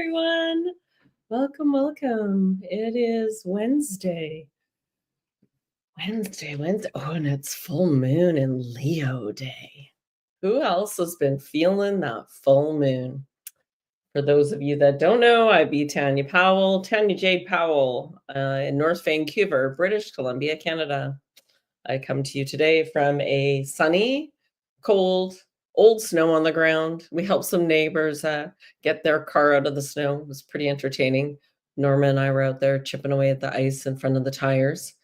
everyone. Welcome, welcome. It is Wednesday. Wednesday. Oh, and it's full moon and Leo day. Who else has been feeling that full moon? For those of you that don't know, I be Tanya Powell, Tanya Jade Powell, in North Vancouver, British Columbia, Canada. I come to you today from a sunny, cold, old snow on the ground. We helped some neighbors get their car out of the snow. It was pretty entertaining. Norma and I were out there chipping away at the ice in front of the tires.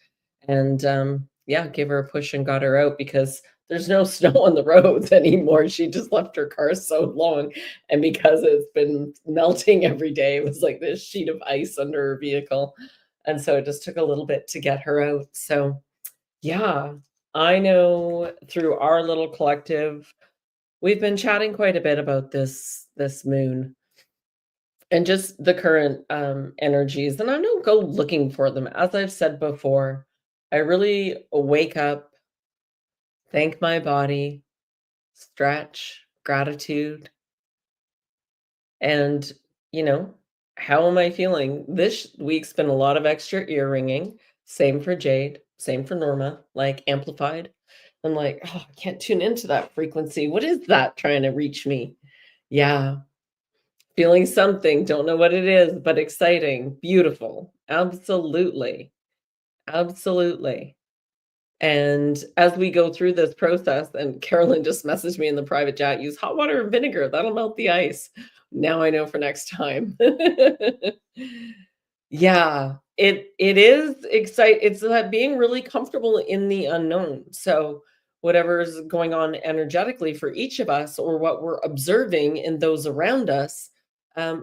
And yeah, gave her a push and got her out because there's no snow on the roads anymore. She just left her car so long. And because it's been melting every day, it was like this sheet of ice under her vehicle. And so it just took a little bit to get her out. So yeah, I know through our little collective, we've been chatting quite a bit about this moon and just the current energies. And I don't go looking for them. As I've said before, I really wake up, thank my body, stretch, gratitude, and how am I feeling? This week's been a lot of extra ear ringing. Same for Jade, same for Norma, like amplified. I'm like, oh, I can't tune into that frequency. What is that trying to reach me? Yeah, feeling something. Don't know what it is, but exciting, beautiful. Absolutely. Absolutely. And as we go through this process, and Carolyn just messaged me in the private chat, use hot water and vinegar. That'll melt the ice. Now I know for next time. Yeah, it is exciting. It's that being really comfortable in the unknown. So whatever is going on energetically for each of us, or what we're observing in those around us,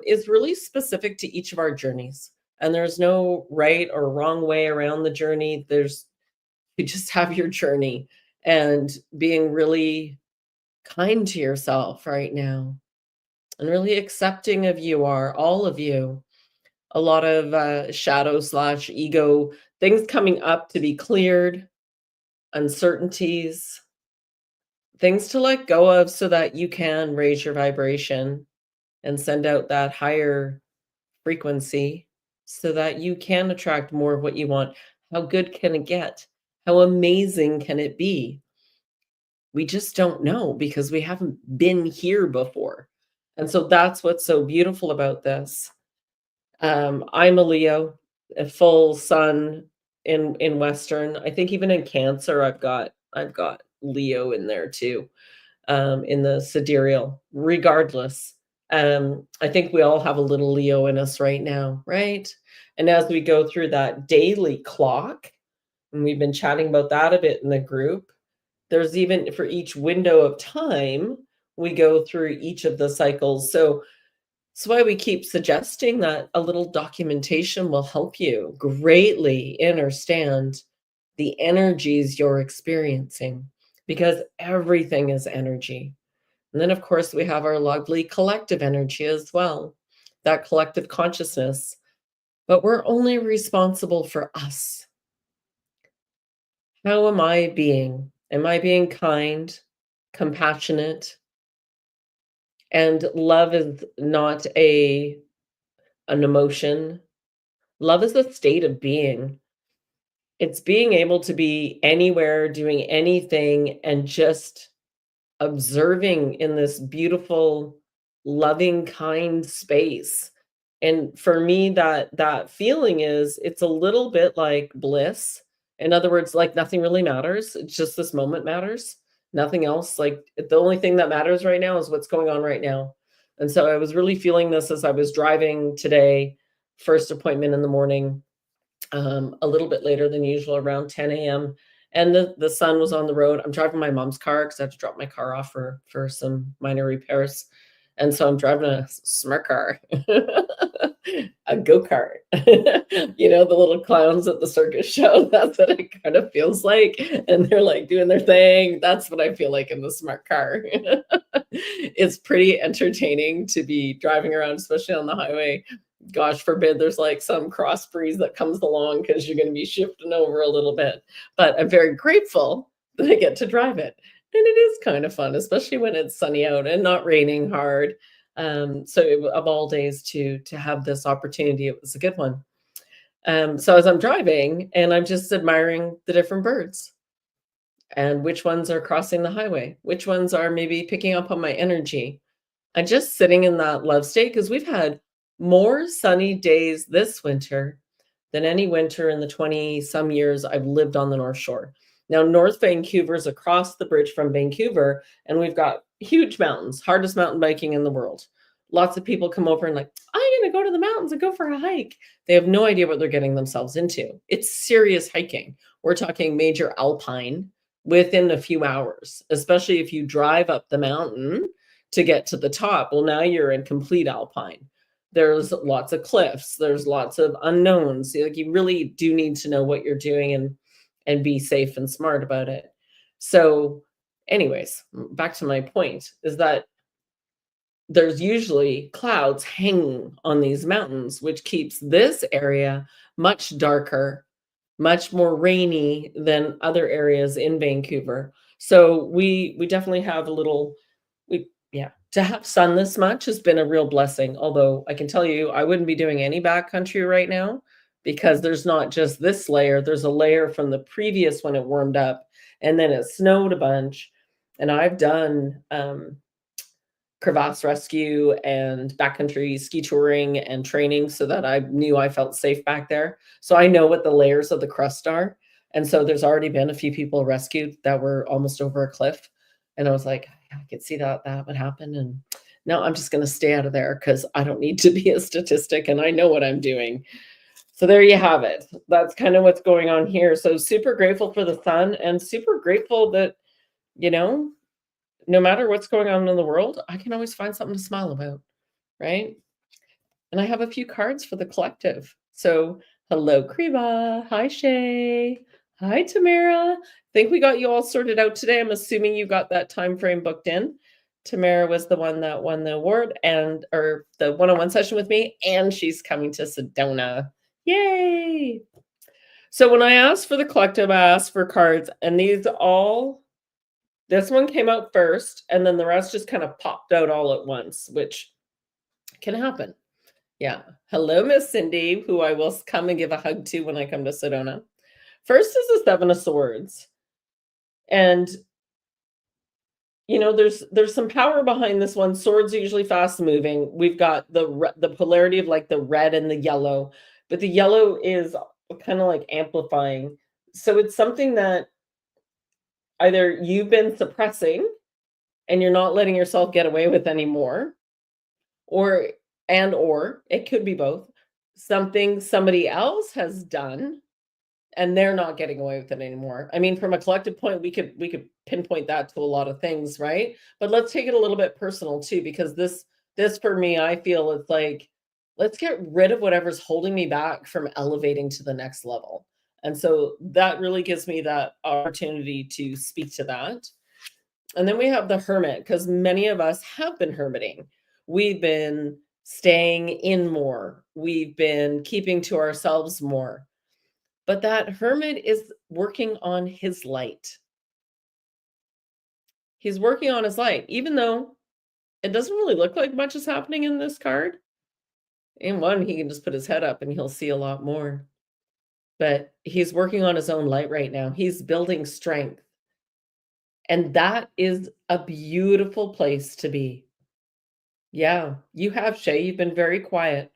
is really specific to each of our journeys. And there's no right or wrong way around the journey. You just have your journey, and being really kind to yourself right now and really accepting of you are all of you. A lot of shadow slash ego things coming up to be cleared, uncertainties, things to let go of so that you can raise your vibration and send out that higher frequency so that you can attract more of what you want. How good can it get? How amazing can it be? We just don't know because we haven't been here before. And so that's what's so beautiful about this. I'm a Leo, a full sun in Western. I think even in Cancer, I've got Leo in there too, in the sidereal. Regardless, I think we all have a little Leo in us right now, right? And as we go through that daily clock, and we've been chatting about that a bit in the group, there's even for each window of time, we go through each of the cycles. So that's why we keep suggesting that a little documentation will help you greatly understand the energies you're experiencing, because everything is energy. And then, of course, we have our lovely collective energy as well, that collective consciousness. But we're only responsible for us. How am I being? Am I being kind, compassionate? And love is not an emotion. Love is a state of being. It's being able to be anywhere, doing anything, and just observing in this beautiful, loving, kind space. And for me, that feeling is it's a little bit like bliss. In other words, like nothing really matters. It's just this moment matters. Nothing else. Like the only thing that matters right now is what's going on right now. And so I was really feeling this as I was driving today, first appointment in the morning, a little bit later than usual, around 10 a.m. And the sun was on the road. I'm driving my mom's car because I have to drop my car off for some minor repairs. And so I'm driving a smart car, a go-kart, the little clowns at the circus show. That's what it kind of feels like. And they're like doing their thing. That's what I feel like in the smart car. It's pretty entertaining to be driving around, especially on the highway. Gosh forbid there's like some cross breeze that comes along because you're going to be shifting over a little bit. But I'm very grateful that I get to drive it. And it is kind of fun, especially when it's sunny out and not raining hard. So of all days to have this opportunity, it was a good one. So as I'm driving and I'm just admiring the different birds and which ones are crossing the highway, which ones are maybe picking up on my energy. And just sitting in that love state because we've had more sunny days this winter than any winter in the 20 some years I've lived on the North Shore. Now, North Vancouver is across the bridge from Vancouver, and we've got huge mountains, hardest mountain biking in the world. Lots of people come over and like, I'm going to go to the mountains and go for a hike. They have no idea what they're getting themselves into. It's serious hiking. We're talking major alpine within a few hours, especially if you drive up the mountain to get to the top. Well, now you're in complete alpine. There's lots of cliffs, there's lots of unknowns. Like you really do need to know what you're doing and be safe and smart about it. So, anyways, back to my point is that there's usually clouds hanging on these mountains, which keeps this area much darker, much more rainy than other areas in Vancouver. So we definitely have a little we yeah, to have sun this much has been a real blessing. Although I can tell you I wouldn't be doing any backcountry right now because there's not just this layer, there's a layer from the previous when it warmed up and then it snowed a bunch. And I've done crevasse rescue and backcountry ski touring and training so that I knew I felt safe back there. So I know what the layers of the crust are. And so there's already been a few people rescued that were almost over a cliff. And I was like, I could see that would happen. And no, I'm just going to stay out of there because I don't need to be a statistic and I know what I'm doing. So there you have it. That's kind of what's going on here. So super grateful for the sun and super grateful that, you know, no matter what's going on in the world, I can always find something to smile about, right? And I have a few cards for the collective. So, hello, Kriva. Hi, Shay. Hi, Tamara. Think we got you all sorted out today. I'm assuming you got that time frame booked in. Tamara was the one that won the award and or the one-on-one session with me, and she's coming to Sedona. Yay! So when I asked for the collective, I asked for cards, and this one came out first, and then the rest just kind of popped out all at once, which can happen. Yeah. Hello, Miss Cindy, who I will come and give a hug to when I come to Sedona. First is the Seven of Swords. And there's some power behind this one. Swords are usually fast moving. We've got the polarity of like the red and the yellow, but the yellow is kind of like amplifying. So it's something that either you've been suppressing and you're not letting yourself get away with anymore, or or it could be both. Something somebody else has done and they're not getting away with it anymore. I mean, from a collective point, we could pinpoint that to a lot of things, right? But let's take it a little bit personal too, because this for me, I feel it's like, let's get rid of whatever's holding me back from elevating to the next level. And so that really gives me that opportunity to speak to that. And then we have the hermit, because many of us have been hermiting. We've been staying in more. We've been keeping to ourselves more. But that hermit is working on his light. He's working on his light, even though it doesn't really look like much is happening in this card. In one, he can just put his head up and he'll see a lot more. But he's working on his own light right now. He's building strength. And that is a beautiful place to be. Yeah, you have, Shay. You've been very quiet.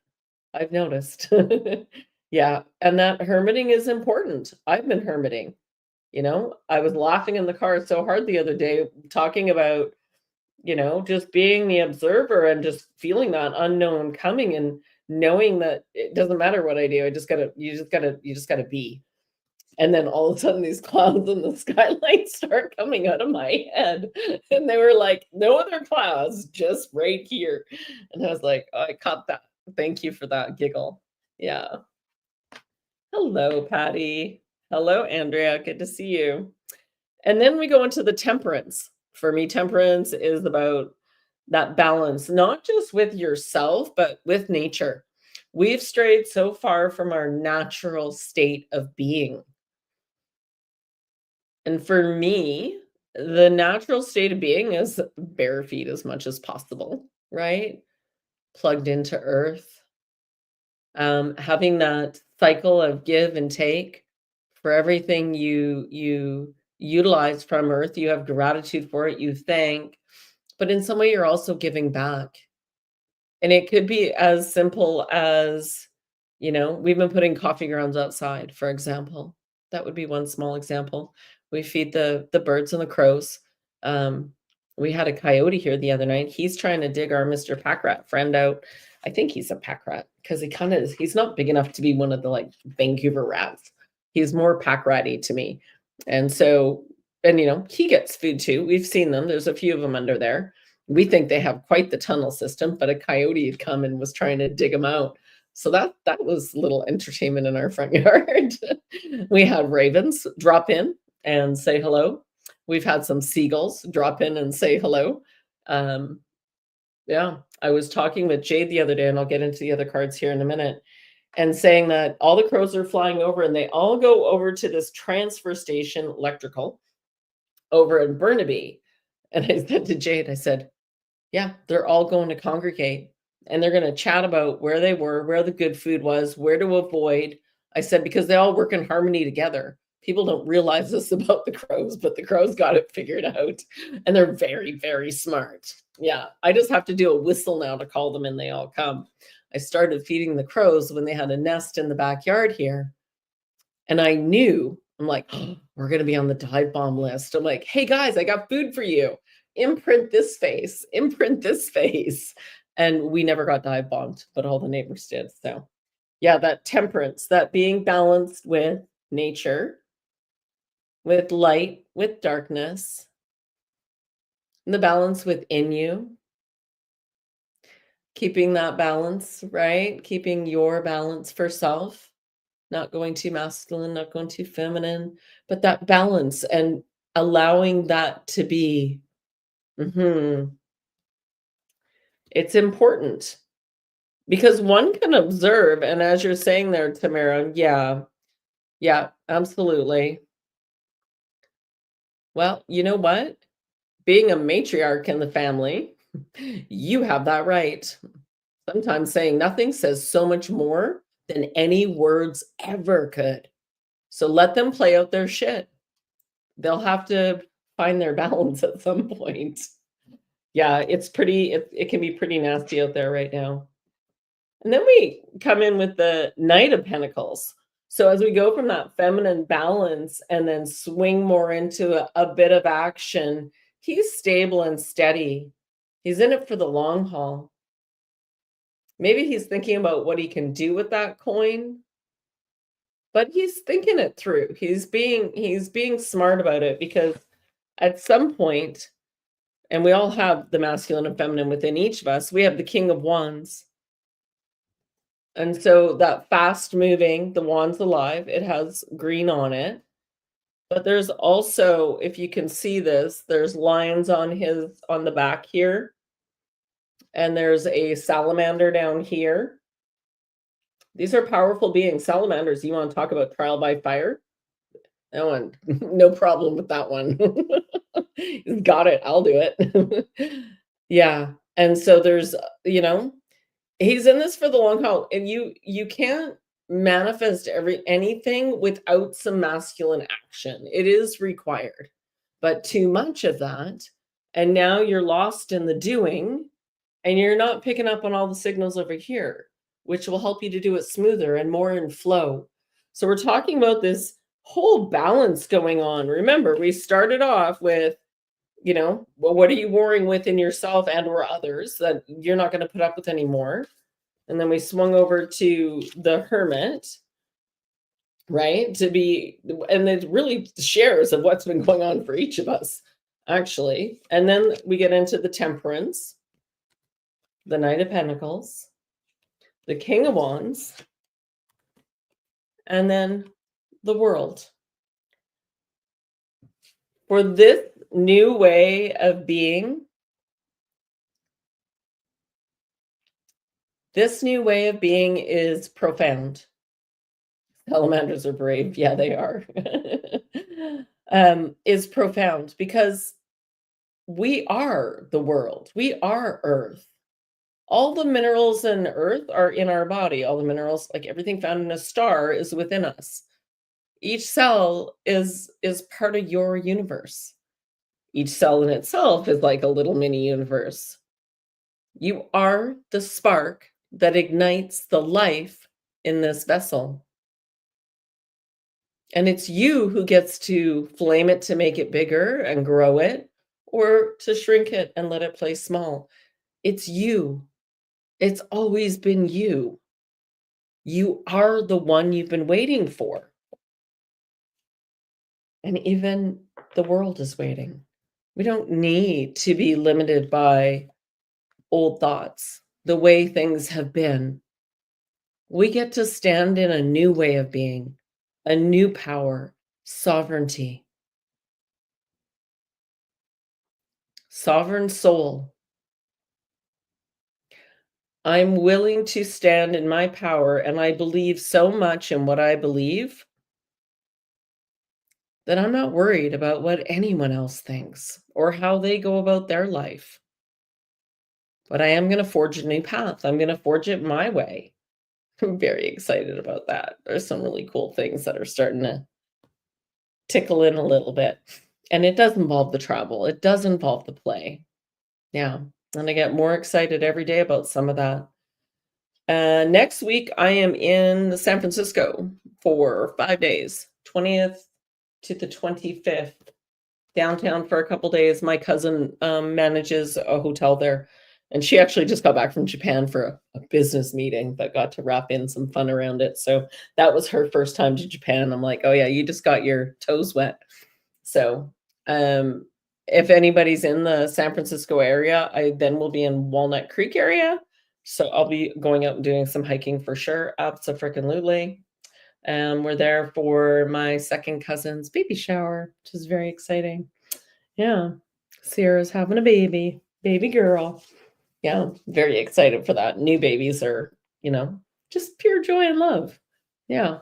I've noticed. Yeah, and that hermiting is important. I've been hermiting. I was laughing in the car so hard the other day talking about, just being the observer and just feeling that unknown coming and knowing that it doesn't matter what I do. You just gotta be. And then all of a sudden these clouds in the skyline start coming out of my head. And they were like, no other clouds, just right here. And I was like, oh, I caught that. Thank you for that giggle. Yeah. Hello, Patty. Hello, Andrea. Good to see you. And then we go into the temperance. For me, temperance is about that balance, not just with yourself, but with nature. We've strayed so far from our natural state of being. And for me, the natural state of being is bare feet as much as possible, right? plugged into earth, having that cycle of give and take for everything you utilize from earth, you have gratitude for it, you thank, but in some way you're also giving back. And it could be as simple as, we've been putting coffee grounds outside, for example. That would be one small example. We feed the birds and the crows. Um, we had a coyote here the other night. He's trying to dig our Mr. Pack Rat friend out. I think he's a pack rat because he's not big enough to be one of the like Vancouver rats. He's more pack ratty to me. And so, and he gets food too. We've seen them. There's a few of them under there. We think they have quite the tunnel system, but a coyote had come and was trying to dig them out. So that was a little entertainment in our front yard. We had ravens drop in and say hello. We've had some seagulls drop in and say hello. Um, yeah, I was talking with Jade the other day, and I'll get into the other cards here in a minute, and saying that all the crows are flying over, and they all go over to this transfer station, electrical, over in Burnaby. And I said to Jade, I said, yeah, they're all going to congregate, and they're going to chat about where they were, where the good food was, where to avoid. I said, because they all work in harmony together. People don't realize this about the crows, but the crows got it figured out, and they're very, very smart. Yeah, I just have to do a whistle now to call them, and they all come. I started feeding the crows when they had a nest in the backyard here, and I knew, I'm like, oh, we're going to be on the dive bomb list. I'm like, hey guys, I got food for you. Imprint this face, imprint this face. And we never got dive bombed, but all the neighbors did. So yeah, that temperance, that being balanced with nature, with light, with darkness, and the balance within you, keeping that balance, right? Keeping your balance for self, not going too masculine, not going too feminine, but that balance and allowing that to be. It's important because one can observe, and as you're saying there, Tamara, yeah, absolutely. Well, you know what? Being a matriarch in the family, you have that right. Sometimes saying nothing says so much more than any words ever could. So let them play out their shit. They'll have to find their balance at some point. Yeah, it can be pretty nasty out there right now. And then we come in with the Knight of Pentacles. So as we go from that feminine balance and then swing more into a bit of action, he's stable and steady. He's in it for the long haul. Maybe he's thinking about what he can do with that coin, but he's thinking it through. He's being smart about it because at some point, and we all have the masculine and feminine within each of us, we have the King of Wands. And so that fast moving, the wand's alive, it has green on it. But there's also, if you can see this, there's lines on the back here. And there's a salamander down here. These are powerful beings. Salamanders, you want to talk about trial by fire? That one, no problem with that one. Got it, I'll do it. Yeah. And so there's, he's in this for the long haul, and you can't manifest anything without some masculine action. It is required, but too much of that, and now you're lost in the doing, and you're not picking up on all the signals over here, which will help you to do it smoother and more in flow. So we're talking about this whole balance going on. Remember, we started off with, well, what are you warring with in yourself and or others that you're not going to put up with anymore? And then we swung over to the Hermit, right? And it really shares of what's been going on for each of us, actually. And then we get into the Temperance, the Knight of Pentacles, the King of Wands, and then the World. For this new way of being, is profound. Salamanders are brave. Yeah, they are. Is profound because we are the world. We are Earth. All the minerals in earth are in our body. All the minerals, like everything found in a star, is within us. Each cell is part of your universe. Each cell in itself is like a little mini universe. You are the spark that ignites the life in this vessel. And it's you who gets to flame it to make it bigger and grow it, or to shrink it and let it play small. It's you. It's always been you. You are the one you've been waiting for. And even the world is waiting. We don't need to be limited by old thoughts, the way things have been. We get to stand in a new way of being, a new power, sovereignty, sovereign soul. I'm willing to stand in my power, and I believe so much in what I believe that I'm not worried about what anyone else thinks or how they go about their life. But I am going to forge a new path. I'm going to forge it my way. I'm very excited about that. There's some really cool things that are starting to tickle in a little bit. And it does involve the travel. It does involve the play. Yeah. And I get more excited every day about some of that. Next week, I am in San Francisco for 5 days, 20th to the 25th, downtown for a couple days. My cousin manages a hotel there, and she actually just got back from Japan for a business meeting, but got to wrap in some fun around it. So that was her first time to Japan. I'm like, oh yeah, you just got your toes wet. So if anybody's in the San Francisco area, I then will be in Walnut Creek area. So I'll be going out and doing some hiking for sure. Abso-freaking-lutely. We're there for my second cousin's baby shower, which is very exciting. Yeah. Sierra's having a baby girl. Yeah, very excited for that. New babies are, just pure joy and love. Yeah.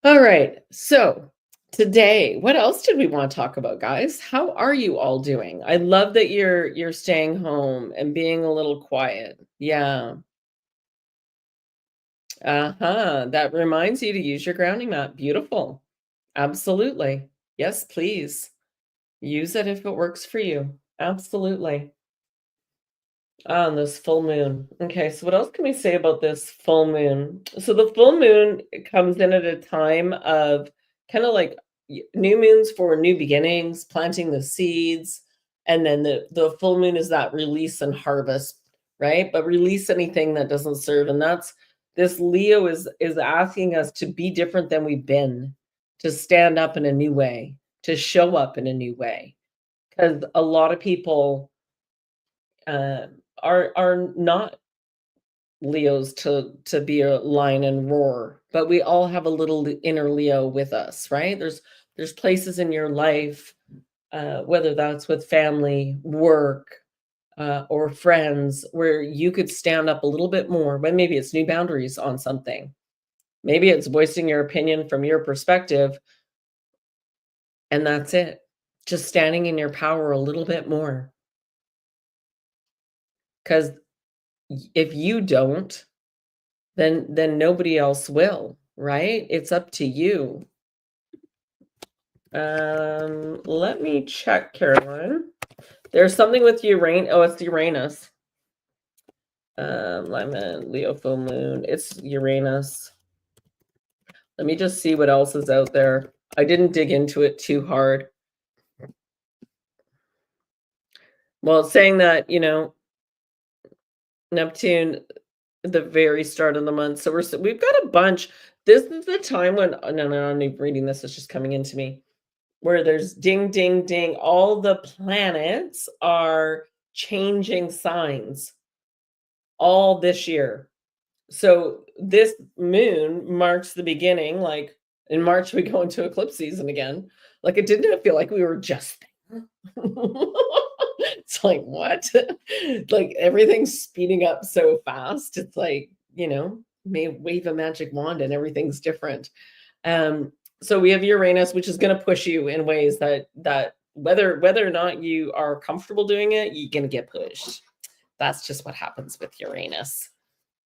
All right. So today, what else did we want to talk about, guys? How are you all doing? I love that you're staying home and being a little quiet. Yeah. Uh-huh. That reminds you to use your grounding mat. Beautiful. Absolutely. Yes, please. Use it if it works for you. Absolutely. On this full moon. Okay, so what else can we say about this full moon? So the full moon comes in at a time of kind of like new moons for new beginnings, planting the seeds, and then the full moon is that release and harvest, right? But release anything that doesn't serve, and that's this Leo is asking us to be different than we've been, to stand up in a new way, to show up in a new way, because a lot of people uh, are not Leos to be a lion and roar, but we all have a little inner Leo with us, right? There's places in your life, whether that's with family, work, or friends, where you could stand up a little bit more. But maybe it's new boundaries on something. Maybe it's voicing your opinion from your perspective, and that's it. Just standing in your power a little bit more. Because if you don't, then nobody else will, right? It's up to you. Let me check, Caroline. There's something with Uranus. Oh, it's Uranus. I'm in Leo full moon. It's Uranus. Let me just see what else is out there. I didn't dig into it too hard. Well, it's saying that, Neptune at the very start of the month. So we've got a bunch. This is the time when no, I'm not reading this. It's just coming into me. Where there's ding, ding, ding. All the planets are changing signs all this year. So this moon marks the beginning. Like in March, we go into eclipse season again. Like it didn't feel like we were just there. It's like, what? Like everything's speeding up so fast. It's like, may wave a magic wand and everything's different. So we have Uranus, which is going to push you in ways that whether or not you are comfortable doing it, you're going to get pushed. That's just what happens with Uranus,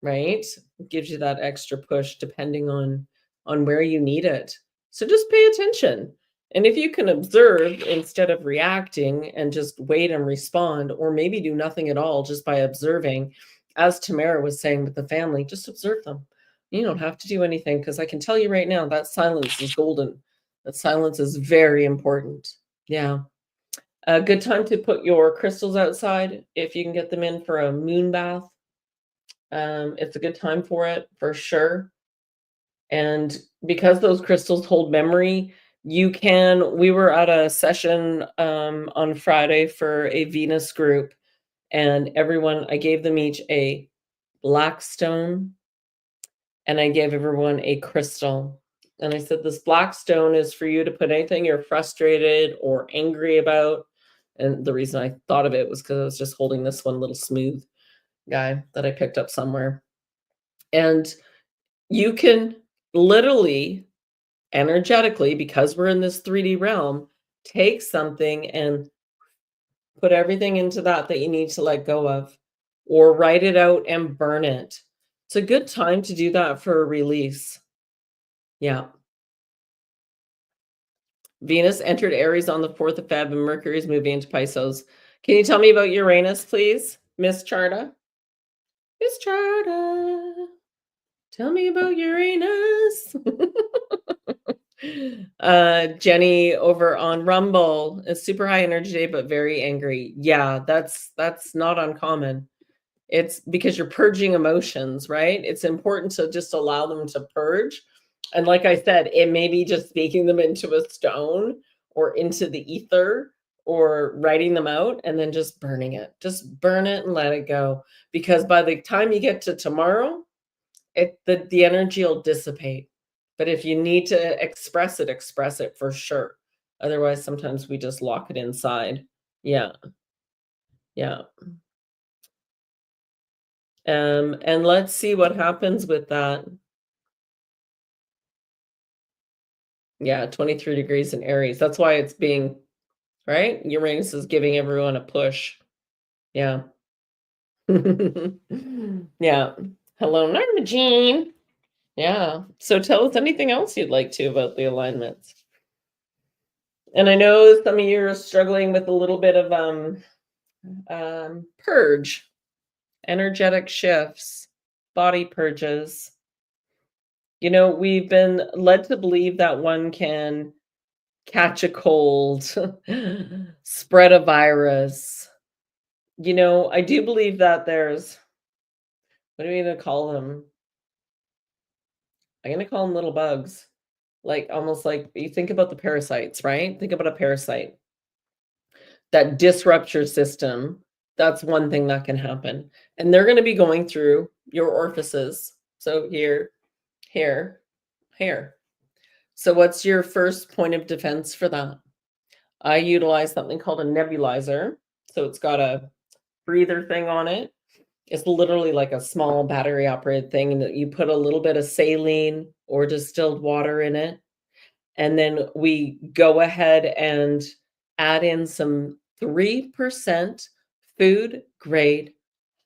right? It gives you that extra push depending on where you need it. So just pay attention. And if you can observe instead of reacting and just wait and respond, or maybe do nothing at all just by observing, as Tamara was saying with the family, just observe them. You don't have to do anything, because I can tell you right now that silence is golden. That silence is very important. Yeah. A good time to put your crystals outside if you can get them in for a moon bath. It's a good time for it, for sure. And because those crystals hold memory, we were at a session on Friday for a Venus group, and I gave them each a black stone, and I gave everyone a crystal. And I said, this black stone is for you to put anything you're frustrated or angry about. And the reason I thought of it was because I was just holding this one little smooth guy that I picked up somewhere. And you can literally, energetically, because we're in this 3D realm, take something and put everything into that you need to let go of, or write it out and burn it. It's a good time to do that for a release. Yeah. Venus entered Aries on the 4th of Feb, and Mercury is moving into Pisces. Can you tell me about Uranus, please, Miss Charda? Miss Charda, tell me about Uranus. Jenny over on Rumble is super high energy today, but very angry. Yeah, that's not uncommon. It's because you're purging emotions, right? It's important to just allow them to purge. And like I said, it may be just speaking them into a stone or into the ether, or writing them out and then just burning it. Just burn it and let it go. Because by the time you get to tomorrow, the energy will dissipate. But if you need to express it for sure. Otherwise, sometimes we just lock it inside. Yeah. Yeah. And let's see what happens with that. Yeah, 23 degrees in Aries. That's why it's being, right? Uranus is giving everyone a push. Yeah. Yeah. Hello, Norma Jean. Yeah. So tell us anything else you'd like to about the alignments. And I know some of you are struggling with a little bit of purge, energetic shifts, body purges. You know, we've been led to believe that one can catch a cold, spread a virus. You know, I do believe that there's, what are we going to call them? I'm going to call them little bugs. Like, almost like you think about the parasites, right? Think about a parasite that disrupts your system. That's one thing that can happen. And they're going to be going through your orifices. So here, here, here. So what's your first point of defense for that? I utilize something called a nebulizer. So it's got a breather thing on it. It's literally like a small battery operated thing, and you put a little bit of saline or distilled water in it. And then we go ahead and add in some 3% food grade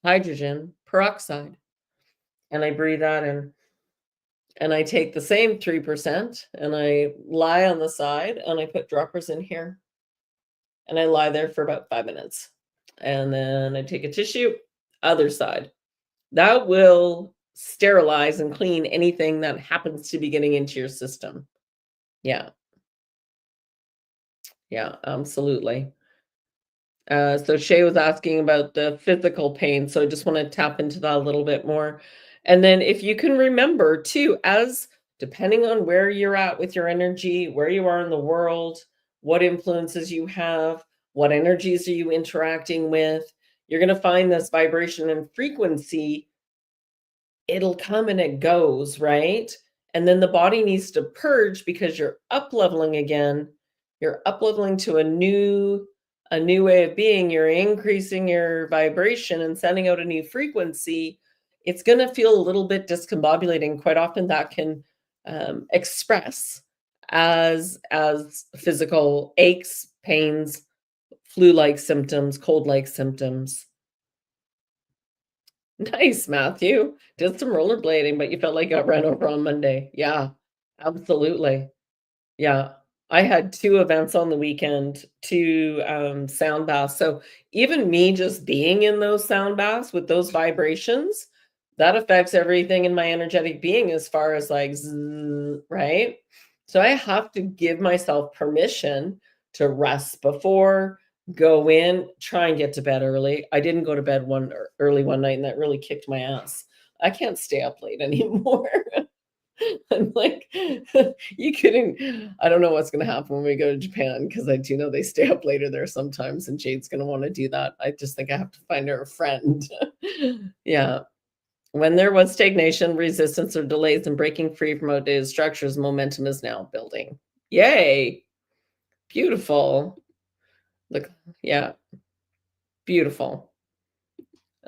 hydrogen peroxide. And I breathe that in. And I take the same 3% and I lie on the side and I put droppers in here. And I lie there for about 5 minutes. And then I take a tissue, other side. That will sterilize and clean anything that happens to be getting into your system. Yeah. Yeah, absolutely. So Shay was asking about the physical pain. So I just want to tap into that a little bit more. And then if you can remember too, as depending on where you're at with your energy, where you are in the world, what influences you have, what energies are you interacting with, you're going to find this vibration and frequency. It'll come and it goes, right? And then the body needs to purge because you're up leveling again. You're up leveling to a new way of being. You're increasing your vibration and sending out a new frequency. It's going to feel a little bit discombobulating. Quite often that can express as physical aches, pains, flu-like symptoms, cold-like symptoms. Nice, Matthew. Did some rollerblading, but you felt like you got run over on Monday. Yeah, absolutely. Yeah. I had 2 events on the weekend, 2, sound baths, so even me just being in those sound baths with those vibrations, that affects everything in my energetic being as far as, like, zzz, right? So I have to give myself permission to rest before, go in, try and get to bed early. I didn't go to bed early one night, and that really kicked my ass. I can't stay up late anymore. I'm like, you couldn't I don't know what's gonna happen when we go to Japan because I do know they stay up later there sometimes, and Jade's gonna wanna do that. I just think I have to find her a friend. Yeah. When there was stagnation, resistance, or delays in breaking free from outdated structures, momentum is now building. Yay! Beautiful. Look, yeah, beautiful.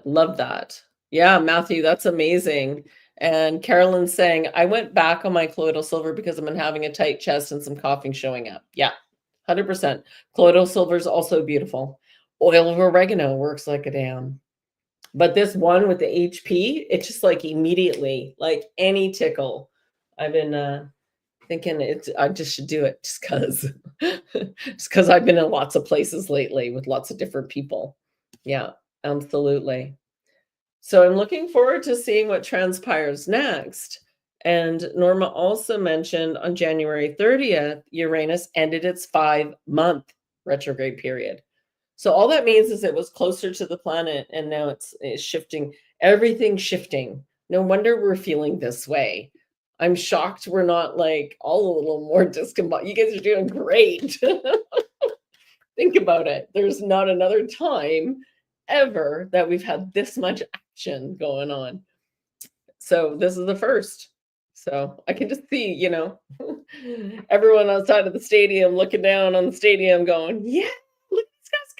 Love that. Yeah, Matthew, that's amazing. And Carolyn's saying, I went back on my colloidal silver because I've been having a tight chest and some coughing showing up. Yeah, 100%. Colloidal silver is also beautiful. Oil of oregano works like a damn. But this one with the HP, it's just like immediately, like any tickle. I've been thinking I just should do it just because. Just because I've been in lots of places lately with lots of different people. Yeah, absolutely. So I'm looking forward to seeing what transpires next. And Norma also mentioned on January 30th, Uranus ended its 5-month retrograde period. So all that means is it was closer to the planet and now it's shifting, everything's shifting. No wonder we're feeling this way. I'm shocked we're not like all a little more discombobulated. You guys are doing great. Think about it. There's not another time ever that we've had this much action going on. So this is the first. So I can just see, everyone outside of the stadium looking down on the stadium going, yeah, look at this guy's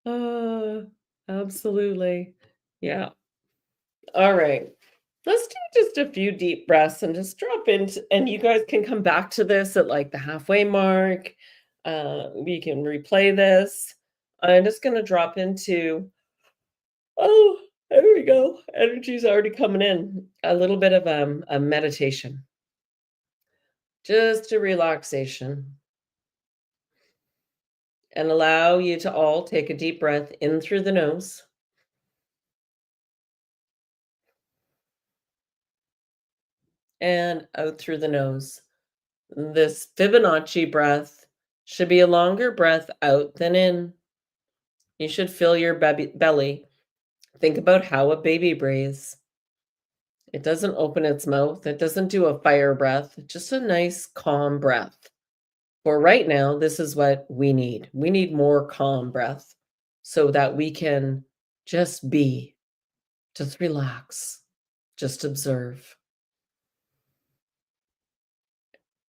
go. Absolutely. Yeah. All right. Let's do just a few deep breaths and just drop into, and you guys can come back to this at like the halfway mark. We can replay this. I'm just going to drop into, oh, there we go. Energy's already coming in. A little bit of a meditation, just a relaxation, and allow you to all take a deep breath in through the nose and out through the nose. This Fibonacci breath should be a longer breath out than in. You should fill your belly. Think about how a baby breathes. It doesn't open its mouth. It doesn't do a fire breath. Just a nice, calm breath. For right now, this is what we need. We need more calm breath so that we can just be, just relax, just observe.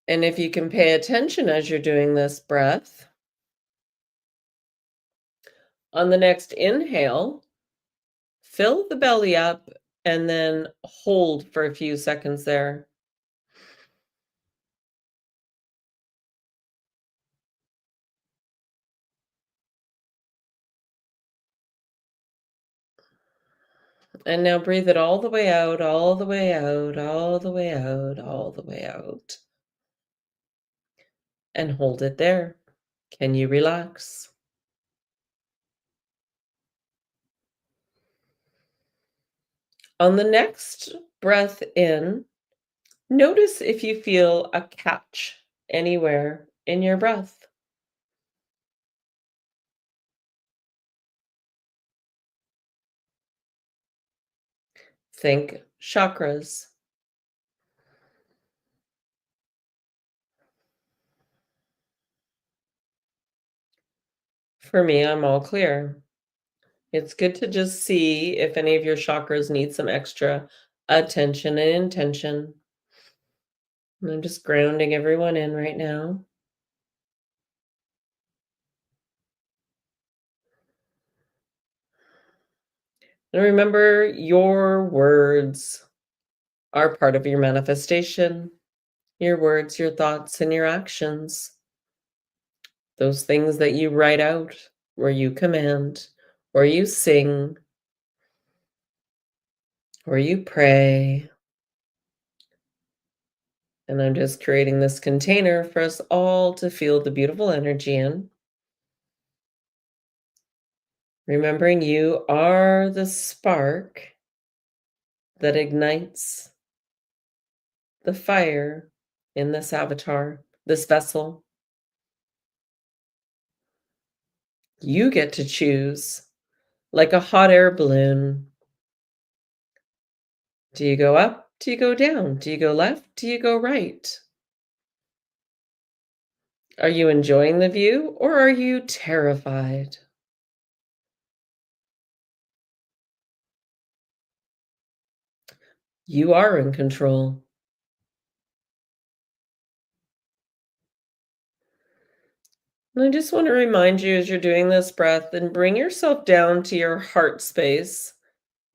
And if you can pay attention as you're doing this breath, on the next inhale, fill the belly up and then hold for a few seconds there. And now breathe it all the way out, all the way out, all the way out, all the way out. And hold it there. Can you relax? On the next breath in, notice if you feel a catch anywhere in your breath. Think chakras. For me, I'm all clear. It's good to just see if any of your chakras need some extra attention and intention. And I'm just grounding everyone in right now. And remember, your words are part of your manifestation. Your words, your thoughts, and your actions. Those things that you write out, where you command, or you sing, or you pray. And I'm just creating this container for us all to feel the beautiful energy in. Remembering you are the spark that ignites the fire in this avatar, this vessel. You get to choose, like a hot air balloon. Do you go up? Do you go down? Do you go left? Do you go right? Are you enjoying the view or are you terrified? You are in control. And I just want to remind you as you're doing this breath and bring yourself down to your heart space.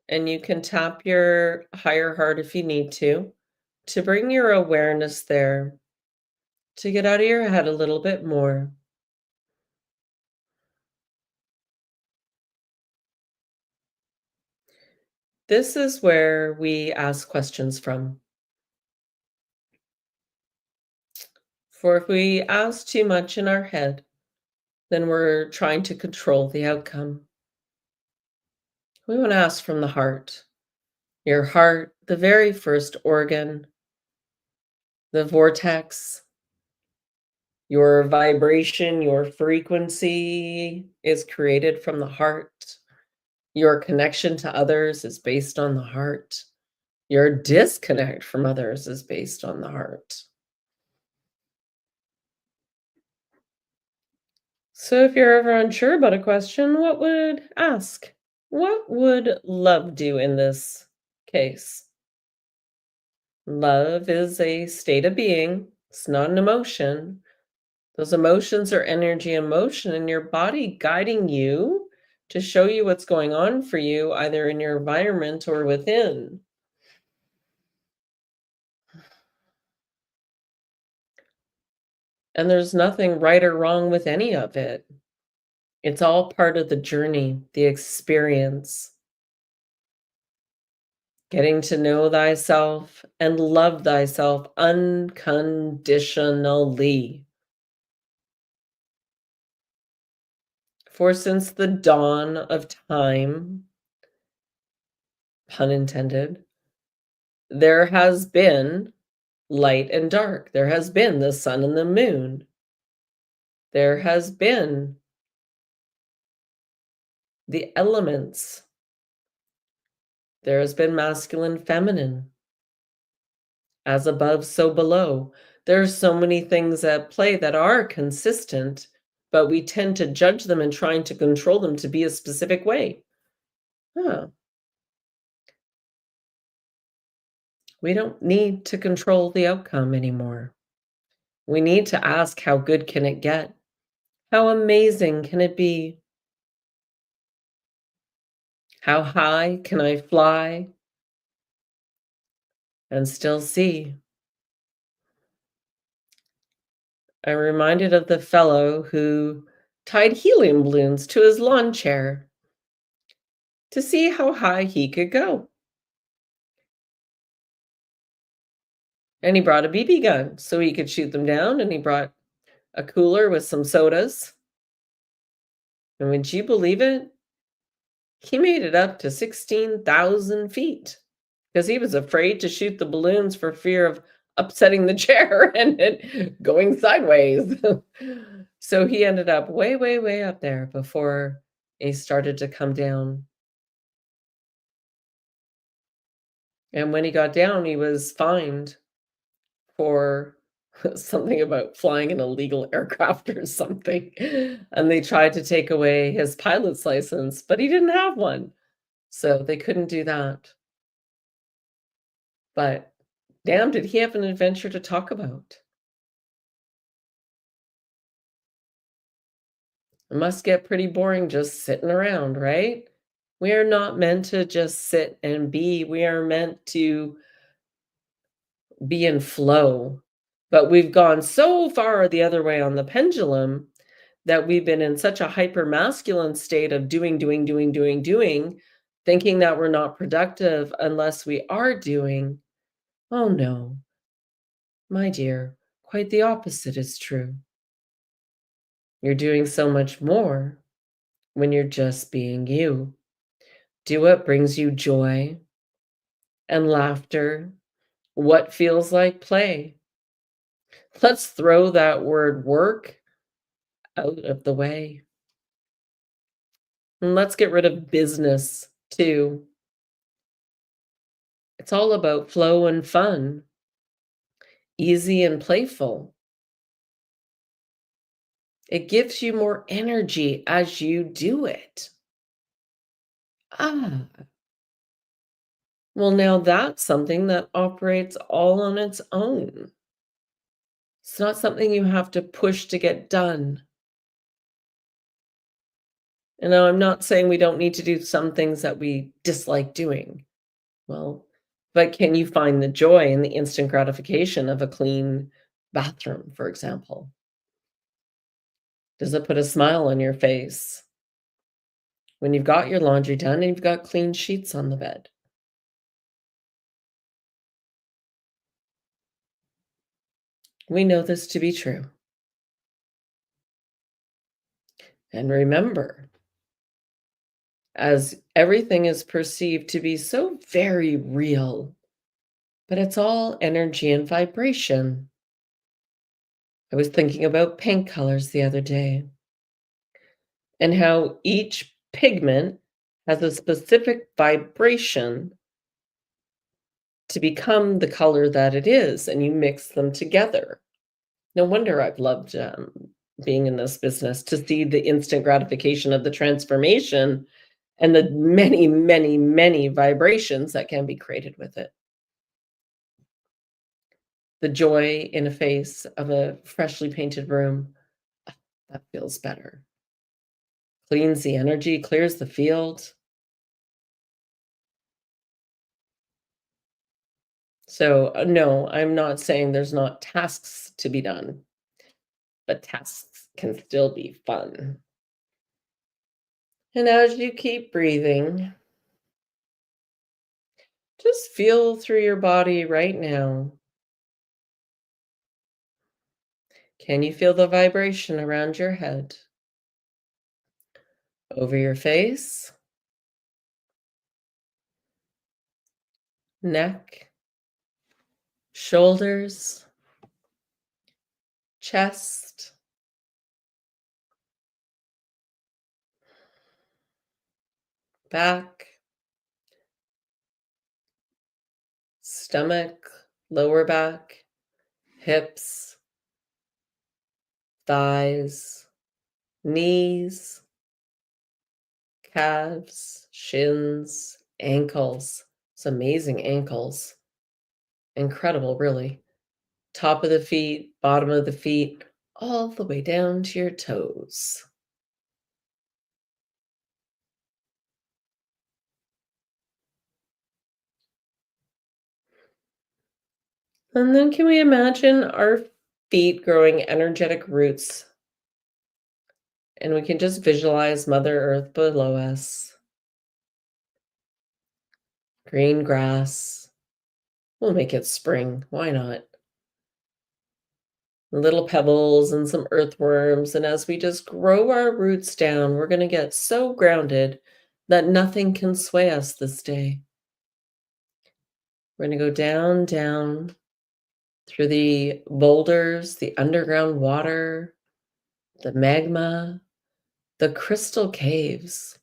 And you can tap your higher heart if you need to bring your awareness there, to get out of your head a little bit more. This is where we ask questions from. For if we ask too much in our head, then we're trying to control the outcome. We want to ask from the heart. Your heart, the very first organ, the vortex, your vibration, your frequency is created from the heart. Your connection to others is based on the heart. Your disconnect from others is based on the heart. So if you're ever unsure about a question, what would ask? What would love do in this case? Love is a state of being. It's not an emotion. Those emotions are energy and motion in your body guiding you to show you what's going on for you, either in your environment or within. And there's nothing right or wrong with any of it. It's all part of the journey, the experience. Getting to know thyself and love thyself unconditionally. For since the dawn of time, pun intended, there has been light and dark. There has been the sun and the moon. There has been the elements. There has been masculine, feminine. As above, so below. There's so many things at play that are consistent, but we tend to judge them and trying to control them to be a specific way. Huh. We don't need to control the outcome anymore. We need to ask, how good can it get? How amazing can it be? How high can I fly and still see? I'm reminded of the fellow who tied helium balloons to his lawn chair to see how high he could go. And he brought a BB gun so he could shoot them down, and he brought a cooler with some sodas. And would you believe it? He made it up to 16,000 feet because he was afraid to shoot the balloons for fear of upsetting the chair and it going sideways. So he ended up way, way, way up there before he started to come down. And when he got down, he was fined for something about flying an illegal aircraft or something. And they tried to take away his pilot's license, but he didn't have one. So they couldn't do that. But damn, did he have an adventure to talk about? It must get pretty boring just sitting around, right? We are not meant to just sit and be. We are meant to be in flow. But we've gone so far the other way on the pendulum that we've been in such a hyper masculine state of doing, doing, doing, doing, doing, thinking that we're not productive unless we are doing. Oh no, my dear, quite the opposite is true. You're doing so much more when you're just being you. Do what brings you joy and laughter, what feels like play. Let's throw that word work out of the way. And let's get rid of business too. It's all about flow and fun, easy and playful. It gives you more energy as you do it. Ah, well, now that's something that operates all on its own. It's not something you have to push to get done. And now I'm not saying we don't need to do some things that we dislike doing. Well, but can you find the joy in the instant gratification of a clean bathroom, for example? Does it put a smile on your face when you've got your laundry done and you've got clean sheets on the bed? We know this to be true. And remember, as everything is perceived to be so very real, but it's all energy and vibration. I was thinking about paint colors the other day and how each pigment has a specific vibration to become the color that it is, and you mix them together. No wonder I've loved being in this business to see the instant gratification of the transformation and the many, many, many vibrations that can be created with it. The joy in a face of a freshly painted room, that feels better. Cleans the energy, clears the field. So, no, I'm not saying there's not tasks to be done, but tasks can still be fun. And as you keep breathing, just feel through your body right now. Can you feel the vibration around your head, over your face, neck, shoulders, chest, back, stomach, lower back, hips, thighs, knees, calves, shins, ankles. It's amazing ankles. Incredible, really. Top of the feet, bottom of the feet, all the way down to your toes. And then can we imagine our feet growing energetic roots? And we can just visualize Mother Earth below us. Green grass. We'll make it spring. Why not? Little pebbles and some earthworms. And as we just grow our roots down, we're going to get so grounded that nothing can sway us this day. We're going to go down, down through the boulders, the underground water, the magma, the crystal caves.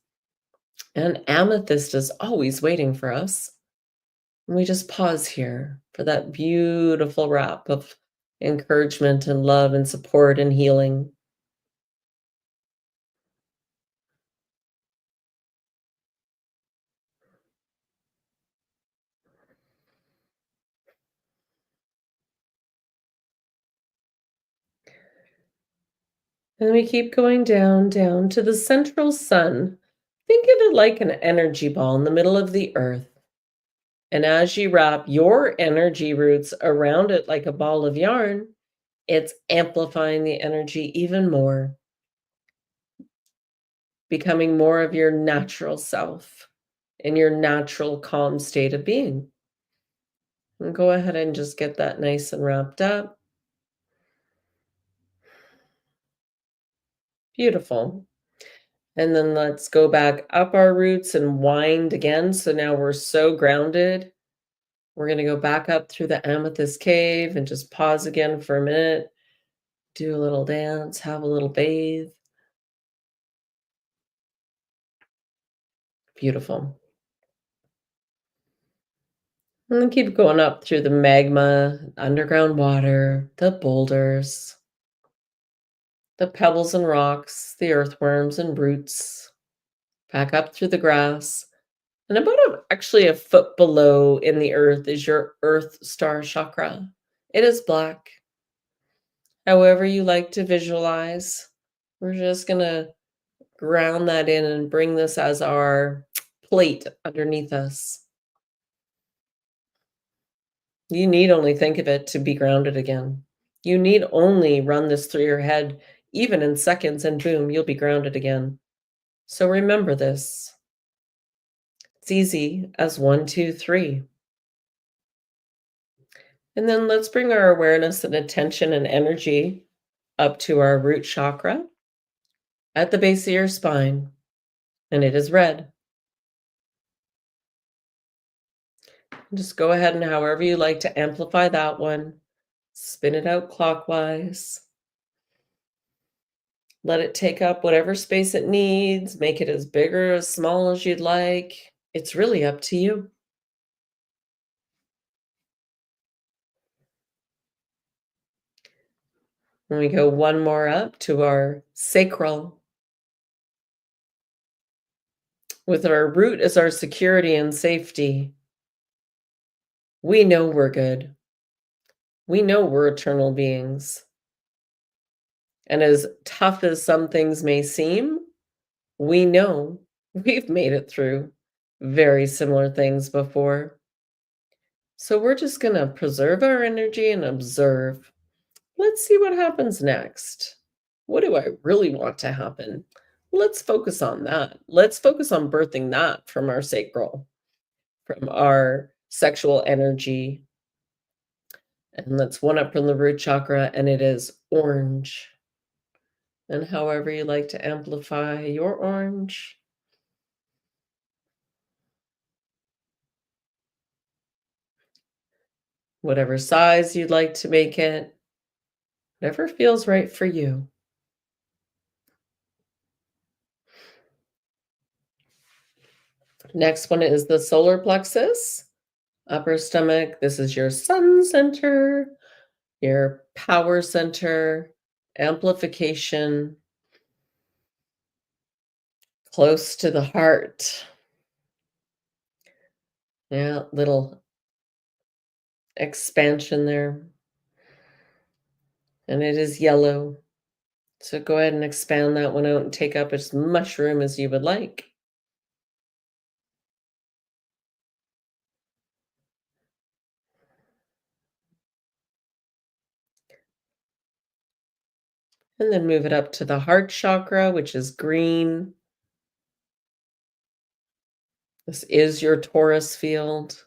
And amethyst is always waiting for us. And we just pause here for that beautiful wrap of encouragement and love and support and healing. And we keep going down, down to the central sun. Think of it like an energy ball in the middle of the earth. And as you wrap your energy roots around it like a ball of yarn, it's amplifying the energy even more. becoming more of your natural self in your natural calm state of being. And go ahead and just get that nice and wrapped up. Beautiful. And then let's go back up our roots and wind again. So now we're so grounded. We're going to go back up through the amethyst cave and just pause again for a minute, do a little dance, have a little bathe. Beautiful. And then keep going up through the magma, underground water, the boulders, the pebbles and rocks, the earthworms and roots, back up through the grass. And about actually a foot below in the earth is your earth star chakra. It is black. However you like to visualize, we're just going to ground that in and bring this as our plate underneath us. You need only think of it to be grounded again. You need only run this through your head, even in seconds, and boom, you'll be grounded again. So remember this. It's easy as 1, 2, 3. And then let's bring our awareness and attention and energy up to our root chakra at the base of your spine, and it is red. Just go ahead and however you like to amplify that one, spin it out clockwise. Let it take up whatever space it needs, make it as big or as small as you'd like. It's really up to you. And we go one more up to our sacral. With our root as our security and safety, we know we're good. We know we're eternal beings. And as tough as some things may seem, we know we've made it through very similar things before. So we're just going to preserve our energy and observe. Let's see what happens next. What do I really want to happen? Let's focus on that. Let's focus on birthing that from our sacral, from our sexual energy. And let's one up from the root chakra, and it is orange. And however you like to amplify your orange. Whatever size you'd like to make it, whatever feels right for you. Next one is the solar plexus, upper stomach. This is your sun center, your power center, amplification, close to the heart. Yeah, little expansion there. And it is yellow. So go ahead and expand that one out and take up as much room as you would like. And then move it up to the heart chakra, which is green. This is your Taurus field.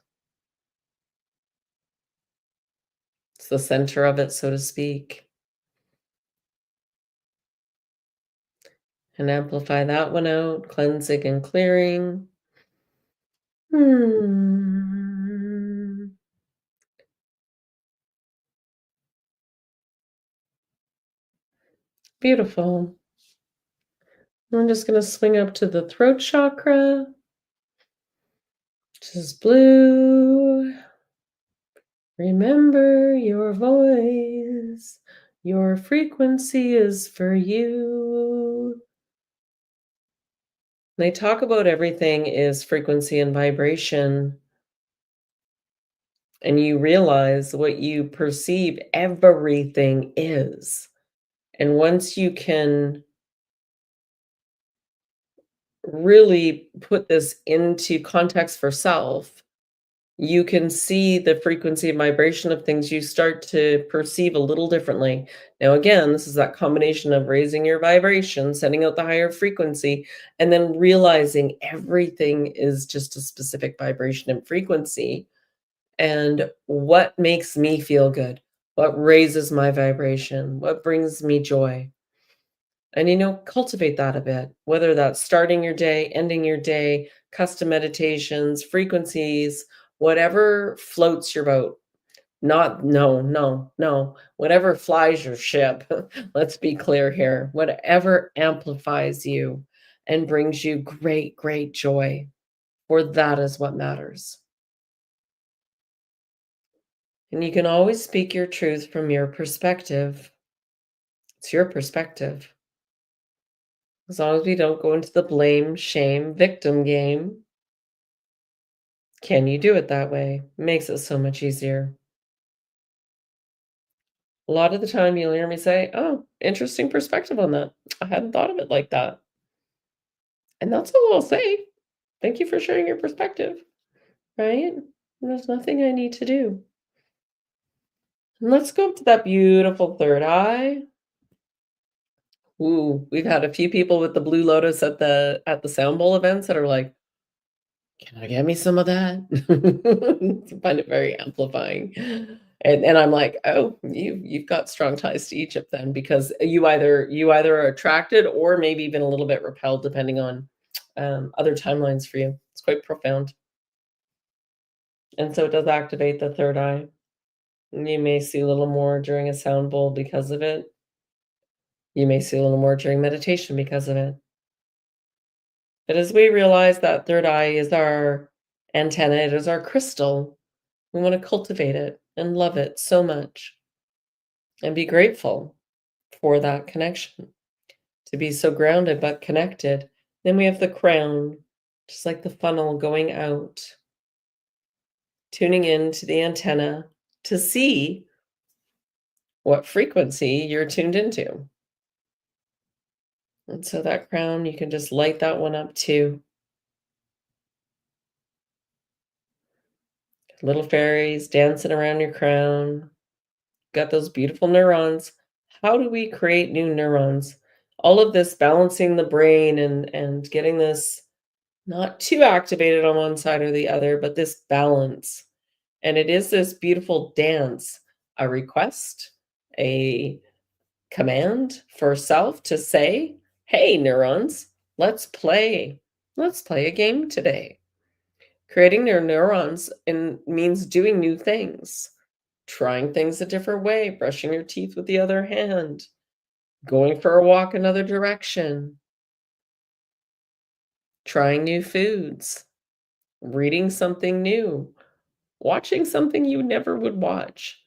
It's the center of it, so to speak. And amplify that one out, cleansing and clearing. Beautiful. I'm just going to swing up to the throat chakra, which is blue. Remember your voice. Your frequency is for you. They talk about everything is frequency and vibration. And you realize what you perceive, everything is. And once you can really put this into context for self, You can see the frequency and vibration of things, you start to perceive a little differently. Now, again, this is that combination of raising your vibration, sending out the higher frequency, and then realizing everything is just a specific vibration and frequency. And what makes me feel good? What raises my vibration? What brings me joy? And, cultivate that a bit, whether that's starting your day, ending your day, custom meditations, frequencies, whatever floats your boat. Not, no, no, no, whatever flies your ship. Let's be clear here. Whatever amplifies you and brings you great, great joy, for that is what matters. And you can always speak your truth from your perspective. It's your perspective. As long as we don't go into the blame, shame, victim game, can you do it that way? Makes it so much easier. A lot of the time you'll hear me say, "Oh, interesting perspective on that. I hadn't thought of it like that." And that's all I'll say. "Thank you for sharing your perspective." Right? There's nothing I need to do. And let's go up to that beautiful third eye. Ooh, we've had a few people with the blue lotus at the sound bowl events that are like, "Can I get me some of that?" I find it very amplifying. And I'm like, "Oh, you've got strong ties to Egypt then, because you either are attracted or maybe even a little bit repelled depending on, other timelines for you." It's quite profound. And so it does activate the third eye. And you may see a little more during a sound bowl because of it. You may see a little more during meditation because of it. But as we realize that third eye is our antenna, it is our crystal, we want to cultivate it and love it so much and be grateful for that connection, to be so grounded but connected. Then we have the crown, just like the funnel going out, tuning in to the antenna to see what frequency you're tuned into. And so that crown, you can just light that one up too. Little fairies dancing around your crown. Got those beautiful neurons. How do we create new neurons? All of this balancing the brain and getting this not too activated on one side or the other, but this balance. And it is this beautiful dance, a request, a command for self to say, "Hey, neurons, let's play. Let's play a game today." Creating their neurons means doing new things, trying things a different way, brushing your teeth with the other hand, going for a walk another direction, trying new foods, reading something new, watching something you never would watch,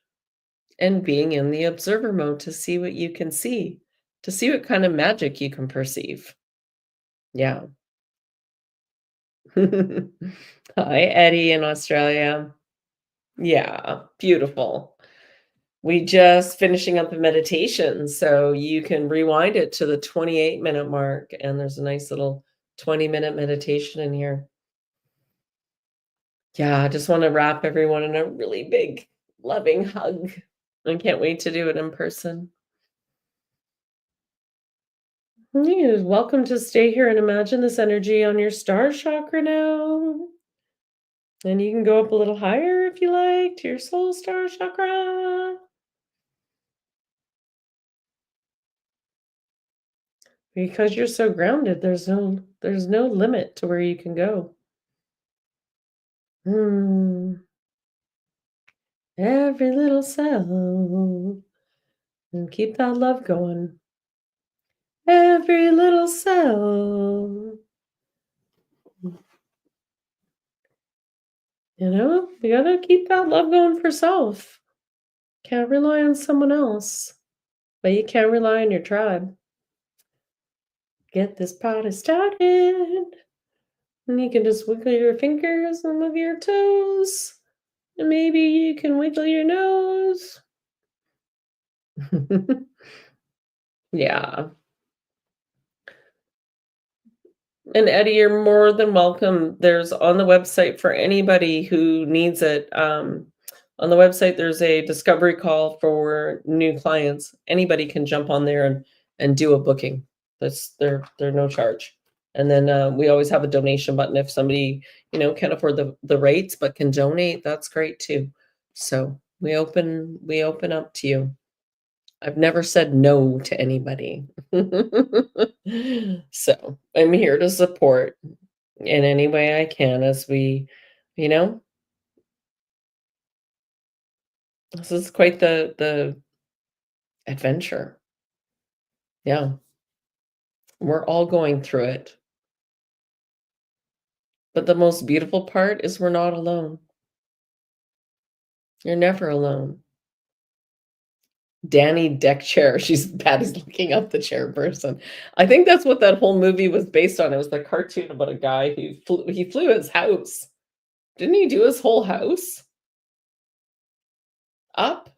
and being in the observer mode to see what you can see, to see what kind of magic you can perceive. Yeah. Hi, Eddie in Australia. Yeah, beautiful. We just finishing up a meditation, so you can rewind it to the 28-minute mark, and there's a nice little 20-minute meditation in here. Yeah, I just wanna wrap everyone in a really big, loving hug. I can't wait to do it in person. You're welcome to stay here and imagine this energy on your star chakra now. And you can go up a little higher if you like to your soul star chakra. Because you're so grounded, there's no limit to where you can go. Mm, every little cell. And keep that love going. Every little cell. You gotta keep that love going for self. Can't rely on someone else, but you can rely on your tribe. Get this party started. And you can just wiggle your fingers and move your toes. And maybe you can wiggle your nose. Yeah. And Eddie, you're more than welcome. There's on the website for anybody who needs it. On the website, there's a discovery call for new clients. Anybody can jump on there and do a booking. That's they're no charge. And then we always have a donation button if somebody can't afford the rates but can donate. That's great too. So we open up to you. I've never said no to anybody. So I'm here to support in any way I can as you know, this is quite the adventure. Yeah, we're all going through it. But the most beautiful part is we're not alone. You're never alone. Danny deck chair. Patty's looking up the chairperson. I think that's what that whole movie was based on. It was the cartoon about a guy who flew his house. Didn't he do his whole house? Up?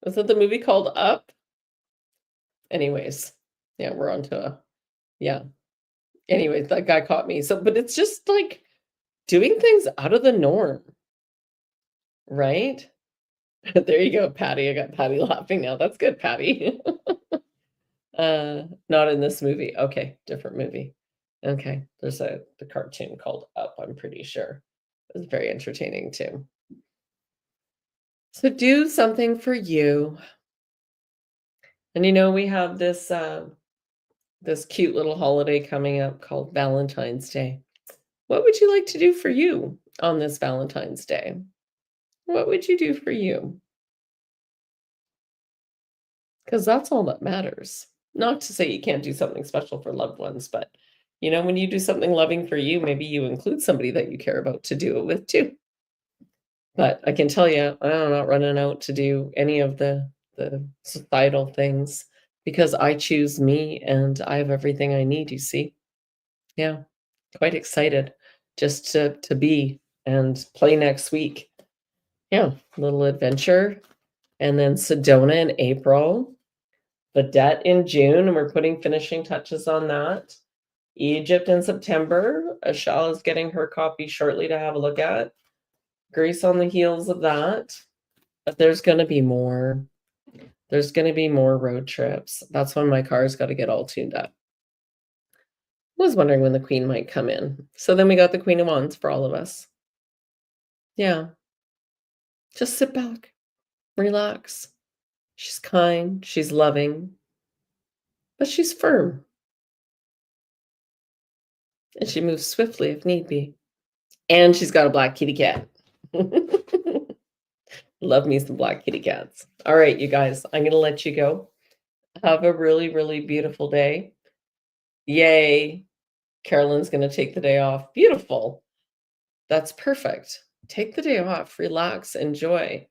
Was that the movie called Up? Anyways, yeah, we're on to yeah. Anyways, that guy caught me. So, but it's just like doing things out of the norm, right? There you go, Patty. I got Patty laughing now. That's good, Patty. Not in this movie. Okay, different movie. Okay, there's the cartoon called Up, I'm pretty sure. It was very entertaining too. So do something for you. And we have this cute little holiday coming up called Valentine's Day. What would you like to do for you on this Valentine's Day? What would you do for you? Because that's all that matters. Not to say you can't do something special for loved ones, but when you do something loving for you, maybe you include somebody that you care about to do it with too. But I can tell you, I'm not running out to do any of the societal things because I choose me and I have everything I need, you see. Yeah, quite excited just to be and play next week. Yeah, little adventure. And then Sedona in April, Vedette in June, and we're putting finishing touches on that. Egypt in September. Ashal is getting her copy shortly to have a look at. Greece on the heels of that. But there's going to be more. There's going to be more road trips. That's when my car's got to get all tuned up. I was wondering when the Queen might come in. So then we got the Queen of Wands for all of us. Yeah. Just sit back, relax. She's kind, she's loving, but she's firm. And she moves swiftly if need be. And she's got a black kitty cat. Love me some black kitty cats. All right, you guys, I'm going to let you go. Have a really, really beautiful day. Yay. Carolyn's going to take the day off. Beautiful. That's perfect. Take the day off, relax, enjoy.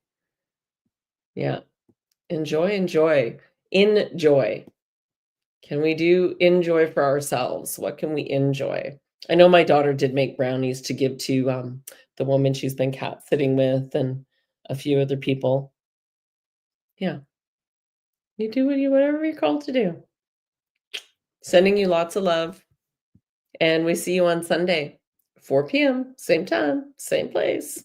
Yeah. Enjoy. Enjoy. Can we do enjoy for ourselves? What can we enjoy? I know my daughter did make brownies to give to the woman she's been cat sitting with and a few other people. Yeah. You do whatever you're called to do. Sending you lots of love. And we see you on Sunday, 4 p.m., same time, same place.